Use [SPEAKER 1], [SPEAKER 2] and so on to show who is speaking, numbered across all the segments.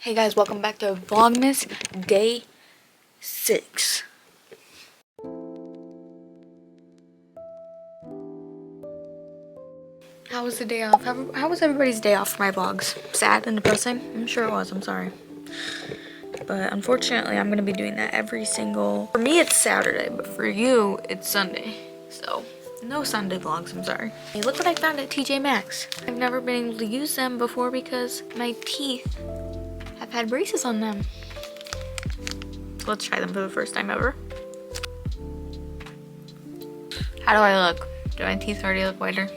[SPEAKER 1] Hey guys, welcome back to Vlogmas Day 6. How was the day off? How was everybody's day off for my vlogs? Sad and depressing? I'm sure it was, I'm sorry. But unfortunately, I'm gonna be doing that every single... For me, it's Saturday, but for you, it's Sunday. So, no Sunday vlogs, I'm sorry. Hey, look what I found at TJ Maxx. I've never been able to use them before because my teeth have had braces on them. So let's try them for the first time ever. How do I look? Do my teeth already look whiter?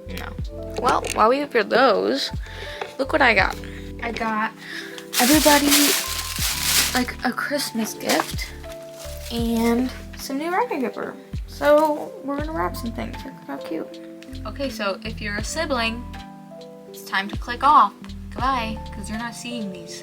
[SPEAKER 1] No. Well, while we wait for those, look what I got. I got everybody like a Christmas gift and some new wrapping paper. So we're gonna wrap some things. Look how cute. Okay, so if you're a sibling, it's time to click off. Goodbye, because you're not seeing these.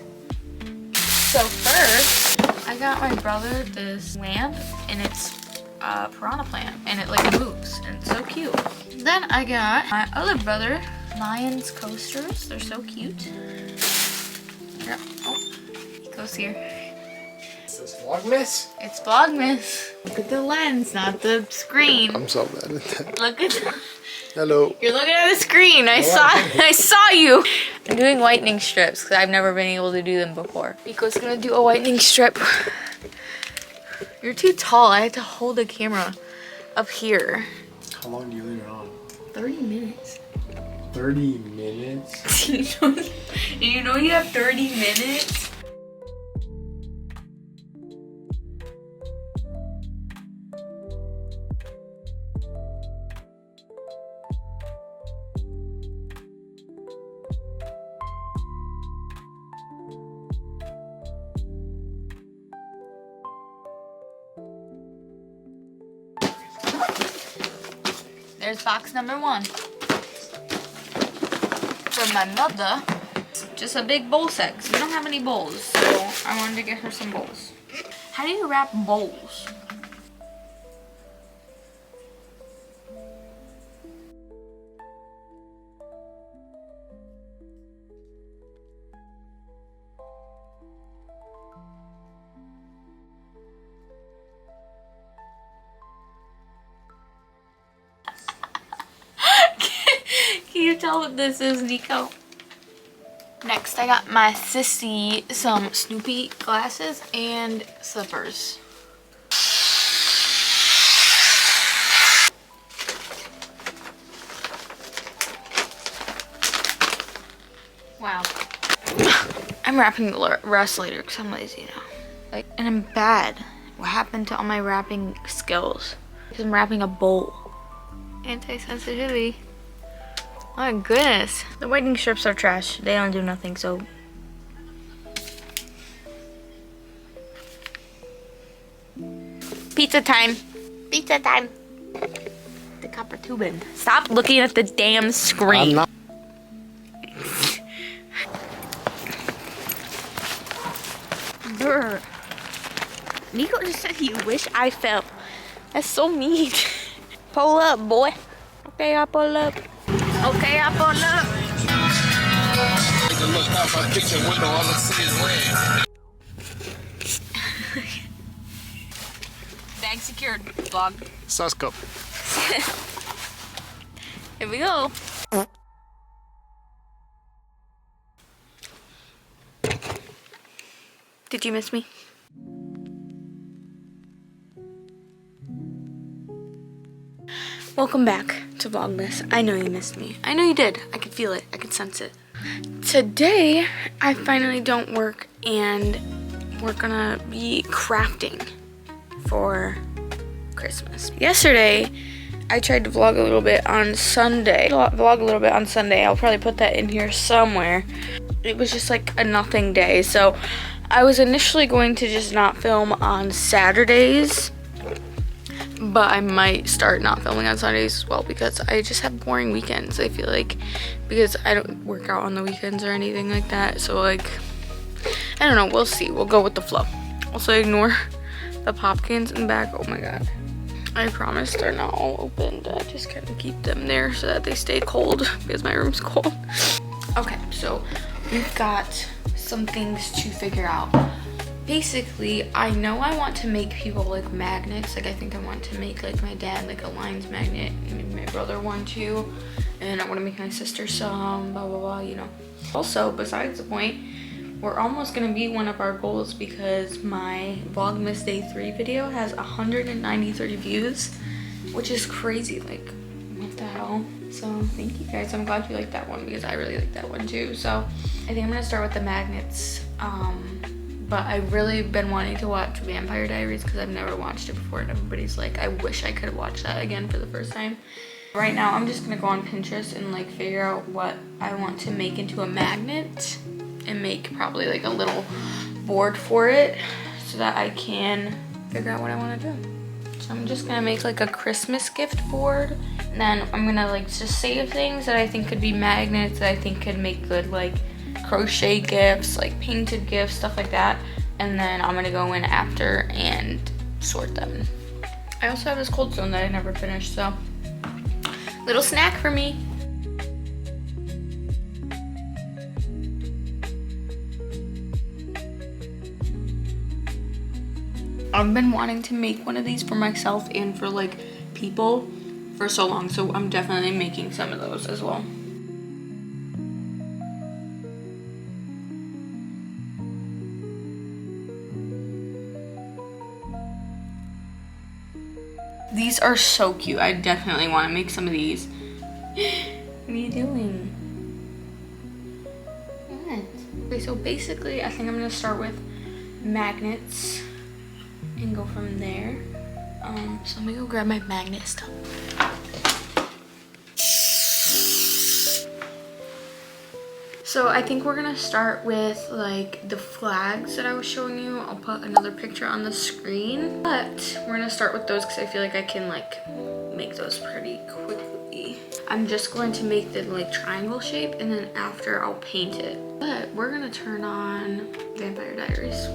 [SPEAKER 1] So first, I got my brother this lamp, and it's a piranha plant, and it like moves, and it's so cute. Then I got my other brother Lion's coasters. They're so cute. Yep. Oh, he goes here.
[SPEAKER 2] Is this Vlogmas?
[SPEAKER 1] It's Vlogmas. Look at the lens, not the screen.
[SPEAKER 2] I'm so bad at that.
[SPEAKER 1] Look at the...
[SPEAKER 2] Hello.
[SPEAKER 1] You're looking at the screen. I saw you. I'm doing whitening strips because I've never been able to do them before. Nico's gonna do a whitening strip. You're too tall. I had to hold the camera up here.
[SPEAKER 2] How long do you leave it on?
[SPEAKER 1] 30 minutes.
[SPEAKER 2] 30 minutes?
[SPEAKER 1] you know you have 30 minutes? There's box number 1. For my mother, just a big bowl set, because we don't have any bowls, so I wanted to get her some bowls. How do you wrap bowls? Can you tell what this is, Nico? Next, I got my sissy some Snoopy glasses and slippers. Wow. I'm wrapping the rest later because I'm lazy now. And I'm bad. What happened to all my wrapping skills? Because I'm wrapping a bowl. Anti-sensitivity. Oh my goodness. The whitening strips are trash. They don't do nothing, so. Pizza time. Pizza time. The copper tubing. Stop looking at the damn screen.
[SPEAKER 2] I'm not.
[SPEAKER 1] Brr. Nico just said he wish I fell. That's so mean. Pull up, boy. Okay, I'll pull up. Okay, I pulled up.
[SPEAKER 3] Look out my kitchen window, all I see is rain.
[SPEAKER 1] Bag secured, vlog.
[SPEAKER 2] Susko.
[SPEAKER 1] Here we go. Did you miss me? Welcome back to Vlogmas. I know you missed me. I know you did. I could feel it. I could sense it. Today, I finally don't work and we're gonna be crafting for Christmas. Yesterday, I tried to vlog a little bit on Sunday. I'll probably put that in here somewhere. It was just like a nothing day. So I was initially going to just not film on Saturdays, but I might start not filming on Sundays as well because I just have boring weekends, I feel like, because I don't work out on the weekends or anything like that. So like, I don't know, we'll see. We'll go with the flow. Also ignore the pop cans in the back. Oh my god. I promise they're not all opened. I just kind of keep them there so that they stay cold because my room's cold. Okay, so we've got some things to figure out. Basically, I know I want to make people like magnets. Like I think I want to make like my dad like a lines magnet, and maybe my brother one too. And I want to make my sister some, blah, blah, blah, you know. Also, besides the point, we're almost gonna meet one of our goals because my Vlogmas Day 3 video has 193 views, which is crazy. Like, what the hell? So thank you guys. I'm glad you like that one because I really like that one too. So I think I'm gonna start with the magnets. But I've really been wanting to watch Vampire Diaries because I've never watched it before, and everybody's like, I wish I could watch that again for the first time. Right now, I'm just gonna go on Pinterest and like figure out what I want to make into a magnet and make probably like a little board for it so that I can figure out what I want to do. So I'm just gonna make like a Christmas gift board, and then I'm gonna like just save things that I think could be magnets that I think could make good like crochet gifts, like painted gifts, stuff like that. And then I'm gonna go in after and sort them. I also have this cold stone that I never finished, so little snack for me. I've been wanting to make one of these for myself and for like people for so long, so I'm definitely making some of those as well. These are so cute. I definitely want to make some of these. What are you doing? What? Okay, so basically I think I'm gonna start with magnets and go from there. So I'm gonna go grab my magnet stuff. So I think we're gonna start with like the flags that I was showing you. I'll put another picture on the screen, but we're gonna start with those because I feel like I can like make those pretty quickly. I'm just going to make the like triangle shape, and then after I'll paint it. But we're gonna turn on Vampire Diaries.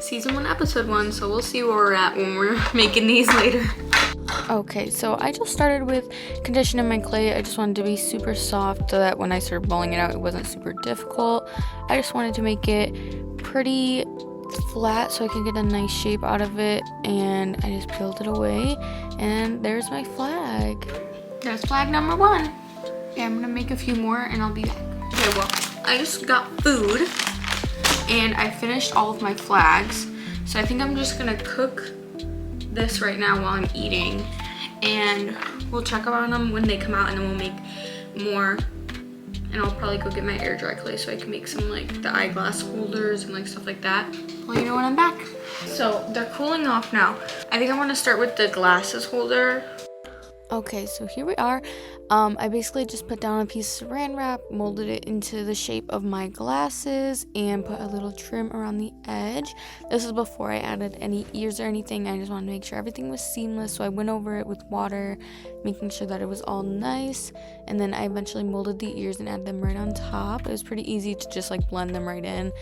[SPEAKER 1] Season 1, episode 1, so we'll see where we're at when we're making these later. Okay, so I just started with conditioning my clay. I just wanted to be super soft so that when I started balling it out, it wasn't super difficult. I just wanted to make it pretty flat so I could get a nice shape out of it, and I just peeled it away, and there's my flag. There's flag number 1. Okay, I'm gonna make a few more and I'll be back. Okay, well, I just got food and I finished all of my flags, so I think I'm just gonna cook this right now while I'm eating, and we'll check on them when they come out, and then we'll make more. And I'll probably go get my air dry clay so I can make some like the eyeglass holders and like stuff like that. Well, you know when I'm back. So they're cooling off now. I think I'm gonna start with the glasses holder. Okay, so here we are. I basically just put down a piece of saran wrap, molded it into the shape of my glasses, and put a little trim around the edge. This is before I added any ears or anything. I just wanted to make sure everything was seamless, so I went over it with water, making sure that it was all nice, and then I eventually molded the ears and added them right on top. It was pretty easy to just like blend them right in,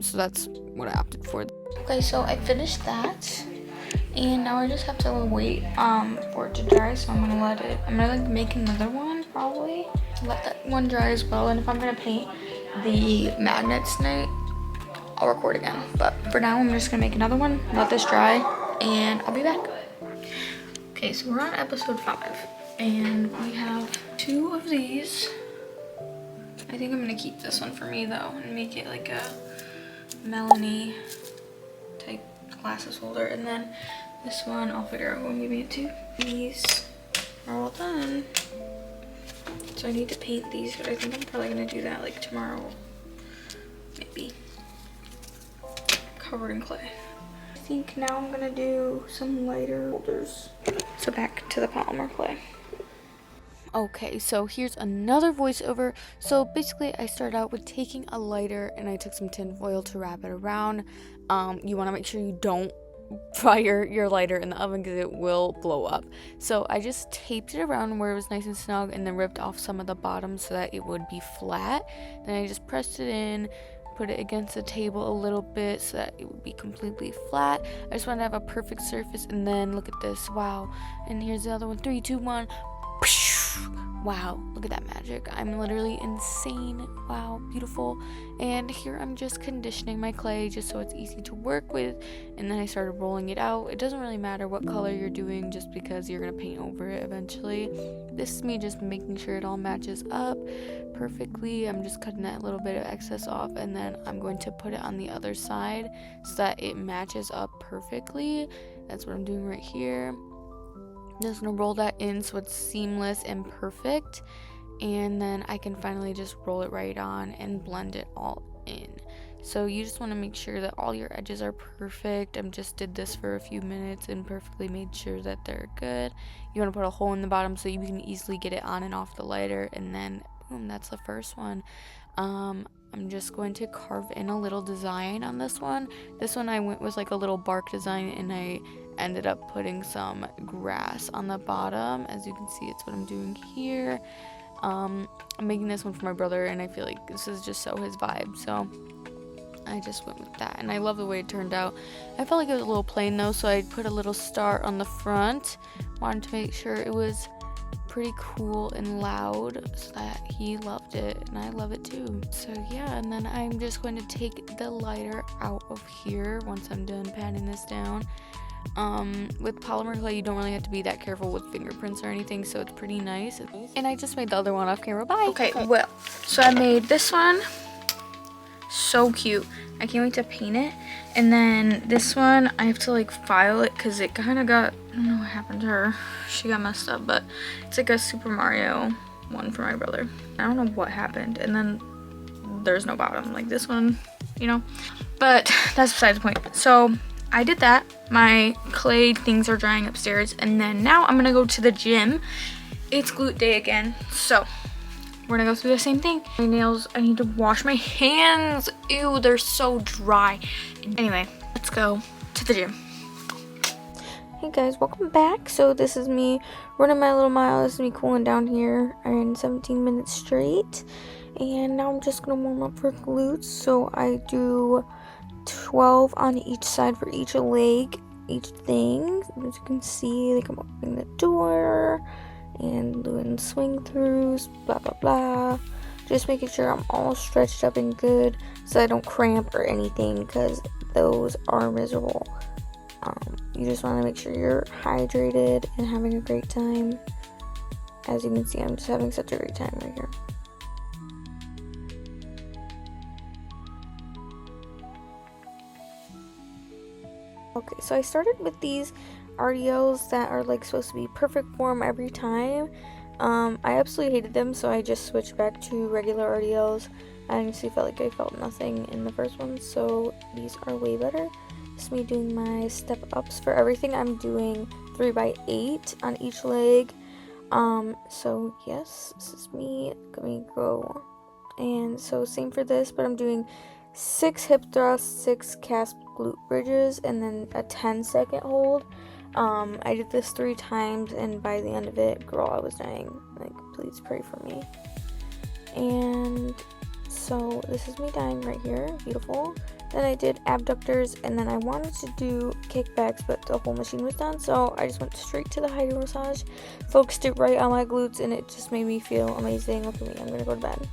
[SPEAKER 1] so that's what I opted for. Okay, so I finished that. And now I just have to wait for it to dry, so I'm gonna like make another one probably. Let that one dry as well, and if I'm gonna paint the magnets tonight, I'll record again. But for now, I'm just gonna make another one, let this dry, and I'll be back. Okay, so we're on episode 5, and we have 2 of these. I think I'm gonna keep this one for me though, and make it like a Melanie type glasses holder, and then this one I'll figure out who I'm giving it to. These are all done, so I need to paint these, but I think I'm probably gonna do that like tomorrow, maybe. Covered in clay. I think now I'm gonna do some lighter holders. So back to the polymer clay. Okay, so here's another voiceover. So basically I started out with taking a lighter and I took some tin foil to wrap it around. You want to make sure you don't fire your lighter in the oven because it will blow up. So I just taped it around where it was nice and snug, and then ripped off some of the bottom so that it would be flat. Then I just pressed it in, put it against the table a little bit so that it would be completely flat. I just wanted to have a perfect surface, and then look at this. Wow. And here's the other one. 3, 2, 1. wow, look at that magic. I'm literally insane. Wow, beautiful. And here I'm just conditioning my clay just so it's easy to work with. And then I started rolling it out. It doesn't really matter what color you're doing just because you're going to paint over it eventually. This is me just making sure it all matches up perfectly. I'm just cutting that little bit of excess off, and then I'm going to put it on the other side so that it matches up perfectly. That's what I'm doing right here. I'm just gonna roll that in so it's seamless and perfect, and then I can finally just roll it right on and blend it all in. So you just want to make sure that all your edges are perfect. I just did this for a few minutes and perfectly made sure that they're good. You want to put a hole in the bottom so you can easily get it on and off the lighter, and then boom, that's the first one. I'm just going to carve in a little design on this one. This one I went with like a little bark design, and I ended up putting some grass on the bottom. As you can see, it's what I'm doing here. I'm making this one for my brother, and I feel like this is just so his vibe, so I just went with that, and I love the way it turned out. I felt like it was a little plain though, so I put a little star on the front. Wanted to make sure it was pretty cool and loud so that he loved it, and I love it too. So yeah, and then I'm just going to take the lighter out of here once I'm done patting this down. With polymer clay, you don't really have to be that careful with fingerprints or anything, so it's pretty nice. And I just made the other one off camera. Bye. Okay, well, so I made this one. So cute. I can't wait to paint it. And then this one, I have to like file it because it kind of got, I don't know what happened to her. She got messed up, but it's like a Super Mario one for my brother. I don't know what happened. And then there's no bottom like this one, you know. But that's besides the point. So I did that. My clay things are drying upstairs. And then now I'm going to go to the gym. It's glute day again. So we're gonna go through the same thing. My nails, I need to wash my hands. Ew, they're so dry. Anyway, let's go to the gym. Hey guys, welcome back. So this is me running my little mile. This is me cooling down here. I ran 17 minutes straight. And now I'm just gonna warm up for glutes. So I do 12 on each side for each leg, each thing. As you can see, like I'm opening the door and doing swing throughs, blah blah blah, just making sure I'm all stretched up and good so I don't cramp or anything, because those are miserable. You just want to make sure you're hydrated and having a great time. As you can see, I'm just having such a great time right here. Okay, so I started with these RDLs that are like supposed to be perfect form every time. I absolutely hated them, so I just switched back to regular RDLs. I honestly felt like I felt nothing in the first one, so these are way better. This is me doing my step ups for everything. I'm doing 3x8 on each leg. So yes, this is me. Let me go. And so same for this, but I'm doing 6 hip thrusts, 6 calf glute bridges, and then a 10-second hold. I did this 3 times, and by the end of it, girl, I was dying. Like, please pray for me. And so this is me dying right here. Beautiful. Then I did abductors, and then I wanted to do kickbacks, but the whole machine was done, so I just went straight to the hydro massage, focused it right on my glutes, and it just made me feel amazing. Look at me, I'm gonna go to bed.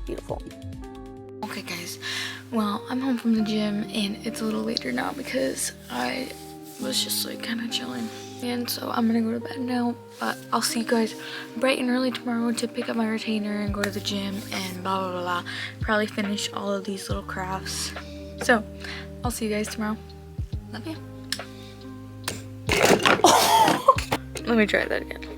[SPEAKER 1] Beautiful. Okay guys, well, I'm home from the gym, and it's a little later now because I was just like kind of chilling, and so I'm gonna go to bed now. But I'll see you guys bright and early tomorrow to pick up my retainer and go to the gym and blah blah blah blah. Probably finish all of these little crafts. So I'll see you guys tomorrow. Love you. Let me try that again.